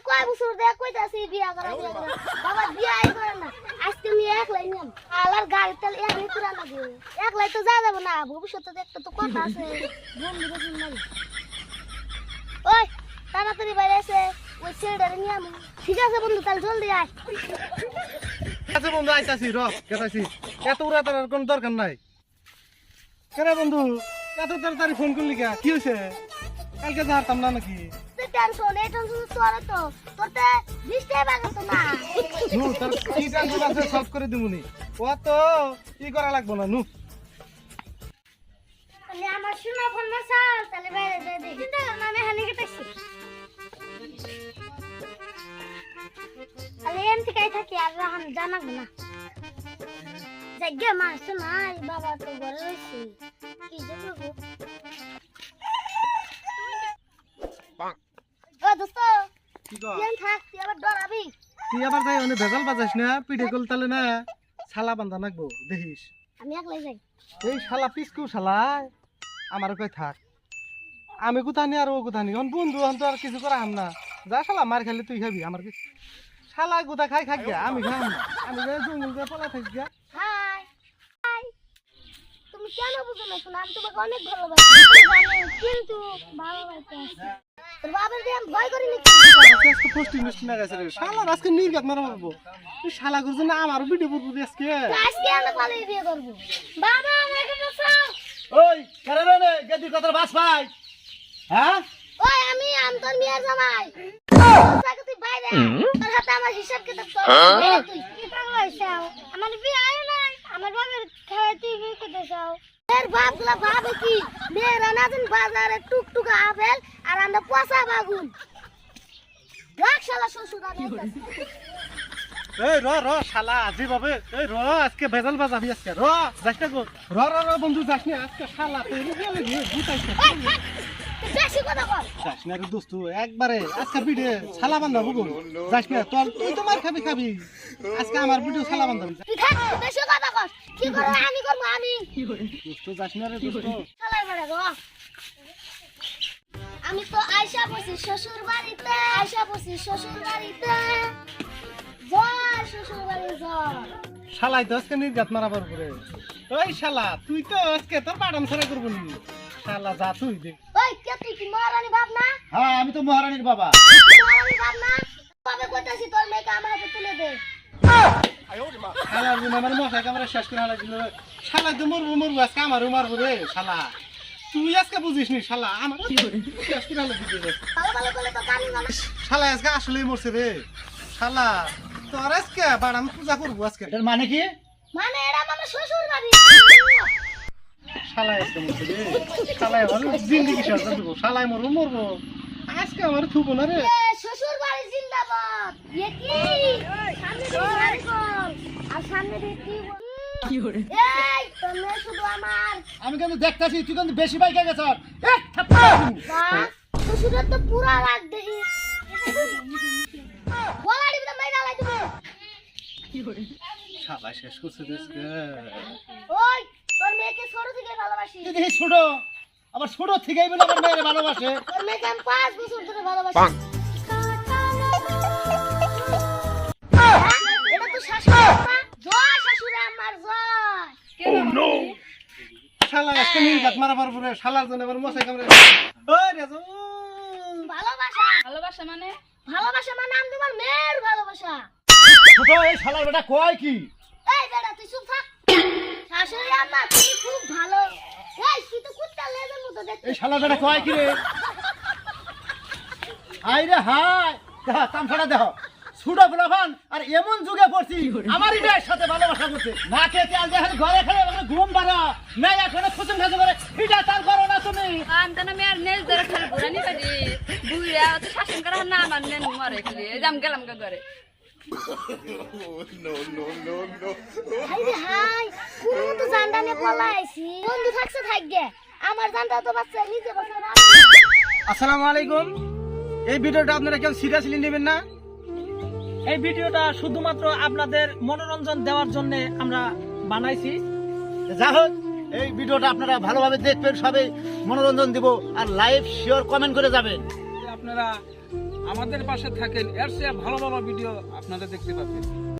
কয় বছর দেখ কইতাছি বিয়া করা বাবা বিয়াই করে না আজকে আমি একলাই নিলাম আলার গাড়ি তেল একলাই পুরা লাগে একলাই তো যা যাবো না ভবিষ্যতে একটা তো কথা আছে বন্ধু বন্ধু মারি ওই তাড়াতাড়ি বাইরে এসে ওই ছেলেটারে নিয়ে আমি ঠিক আছে বন্ধু তাহলে জলদি আয় আচ্ছা বন্ধু আইতাছি র গেতাছি এত উড়া তার কোনো দরকার নাই কেন বন্ধু এত তাড়াতাড়ি ফোন করলি কে কি হয়েছে কালকে জানতাম না নাকি টেনশন এই টেনশন তোরে তো তোতে নিশ্চয় বাগে তো না নু তার কি টেনশন আছে সলভ করে দিমুনি ও তো কি করা লাগবে না নু তাহলে আমার শোনা ফোন না চাল তাহলে বাইরে যাই দেখি তো আমি হানি কেটেছি তাহলে এম থেকে থাকি আর রাহান জানাবো না জায়গা মা শোনাই বাবা তো ঘরে রয়েছে কি যে করবো ও দোস্ত কি কর তুই থাক তুই আবার ডরাবি তুই আবার যাই মানে ভেজাল বাজাস না পিঠে কল তালে না শালা বান্ধা নাকবো দেখিস আমি একলাই যাই এই শালা পিসকু শালা আমার কই থাক আমি কোথানি আর ও কোথানি এখন বন্ধু এখন তো আর কিছু করা হাম না যা শালা মার খালি তুই খাবি আমার কি শালা গোদা খাই খাক গিয়া আমি খাম না আমি যাই জঙ্গল দিয়ে পলা থাকি গিয়া হাই হাই তুমি কেন বুঝো না শোনা আমি তোমাকে অনেক ভালোবাসি কিন্তু ভালোবাসতে আছি তোর বাবার দিয়ে আমি ভয় করি নাকি আজকে পোস্টিং মিষ্টি না গেছে রে শালা আজকে নির্গাত মারা মারবো তুই শালা করছ না আমারও ভিডিও করবো আজকে আজকে আমরা পালিয়ে বিয়ে করবো বাবা আমাকে বাঁচাও ওই কেন রে গেদি কথা বাস ভাই হ্যাঁ ওই আমি তোর মেয়ের জামাই তাকে তুই বাইরে তোর হাতে আমার হিসাব কিতাব সব তুই কি পাগল হইছাও আমার বিয়ে আয় নাই আমার বাবার খায় তুই বিয়ে করতে চাও এর বাপগুলা ভাবে কি মেয়েরা না দিন বাজারে টুকটুকা আপেল আর আমরা পচা বাগুন রাখ শালা শ্বশুর আমি এই র শালা যেভাবে এই র আজকে ভেজাল বাজাবি আজকে র যাস না গো র বন্ধু যাস না আজকে শালা তুই গেলে গুতাইছে বেশি কথা কর যাস না রে দোস্ত একবারে আজকে ভিডিও শালা বান্ধাবো গো যাস না তুই তো মার খাবি আজকে আমার ভিডিও শালা বান্ধাবি তুই থাক বেশি কথা কর কি করে আমি করব আমি দোস্ত যাস না রে দোস্ত শালা বড় গো আমি তো আয়শা বসি শ্বশুর বাড়িতে আয়শা বসি শ্বশুর বাড়িতে জয় শ্বশুর বাড়ি জয় শালাই তো আজকে নির্গাত মারা পারবো রে ওই শালা তুই তো আজকে তোর বাদাম ছড়া করবো নি শালা যা তুই দেখ ওই কে তুই কি মহারানী বাপ না হ্যাঁ আমি তো মহারানীর বাবা মহারানী বাপ না তবে কইতাছি তোর মেয়েকে আমার হাতে তুলে দে শালার জন্য আমার মশা কামড়ে শেষ করে হারাই দিল শালা তো মরবো আজকে আমারও মারবো রে শালা তুই আজকে বুঝিস নি শালা আমার শেষ করে হারাই দিল রে ভালো ভালো বলে তো কানি ভালো শালা আজকে আসলেই মরছে রে শালা তোর আজকে বাদাম পূজা করবো আজকে এটার মানে কি? মানে এরা আমার শ্বশুর বাড়ি শালাই আজকে মরছে রে শালাই আমার জিন্দিগি শেষ করে দেবো শালাই মরবো আজকে আমার থুবো না রে এ শ্বশুর বাড়ি জিন্দাবাদ এ কি সামনে দিয়ে গাড়ি কর আর সামনে দিয়ে কি বল এই তুমি শুধু আমার আমি কিন্তু দেখতেছি তুই কিন্তু বেশি বাইকে গেছ বাস শ্বশুরের তো পুরা রাগ দেখি বলাড়ি বিদা মাইরা লাই তুমি শালা শেষ করছে রে আজকে ওই তোর মেয়েকে ছোট থেকে ভালোবাসি তুই দেখি ছোট আবার ছোট থেকেই বলে আমার মেয়ের ভালোবাসে তোর মেয়েকে আমি 5 বছর ধরে ভালোবাসি এটা তো শাশুড়ি না জয় শাশুড়ি আমার জয় শালা আজকে নির্গাত মারা পারবো রে শালার জন্য আমার মশাই কামড়ে ওই রেজো ভালোবাসা মানে আমি তোমার মেয়ের ভালোবাসা ছোট এই শালার বেটা কয় কি এই বেটা তুই চুপ থাক শাশুড়ি আমার তুমি খুব ভালো এই তুই তো কুত্তা লেজের মতো দেখতে এই শালার বেটা কয় কি রে হাই রে হাই দেখ তামছাড়া দেখ ছোট ফুলাফান আর এমন যুগে পড়ছি আমারই মেয়ের সাথে ভালোবাসা করছে না খেতে আজ দেখেন ঘরে খেলে ঘুম পারা না এখন খুচুম খাচু করে এটা তার করো না তুমি আন্তনা মে আর নেল ধরে খেলে বুড়ানি পারি বুড়া তো শাসন করা না আমার নেন মরে খেলে জাম গেলাম কা করে হাই রে হাই পুরো তো জানদানে পলাইছি বন্ধু থাকছে থাকগে আমার জানটা তো বাচ্চা নিজে বসে না আসসালামু আলাইকুম এই ভিডিওটা আপনারা কেউ সিরিয়াসলি নেবেন না এই ভিডিওটা শুধুমাত্র আপনাদের মনোরঞ্জন দেওয়ার জন্য আমরা বানাইছি যা হোক এই ভিডিওটা আপনারা ভালোভাবে দেখবেন সবাই মনোরঞ্জন দিব আর লাইভ শেয়ার কমেন্ট করে যাবেন আপনারা আমাদের পাশে থাকেন, এর চেয়ে ভালো ভালো ভিডিও আপনারা দেখতে পাবেন।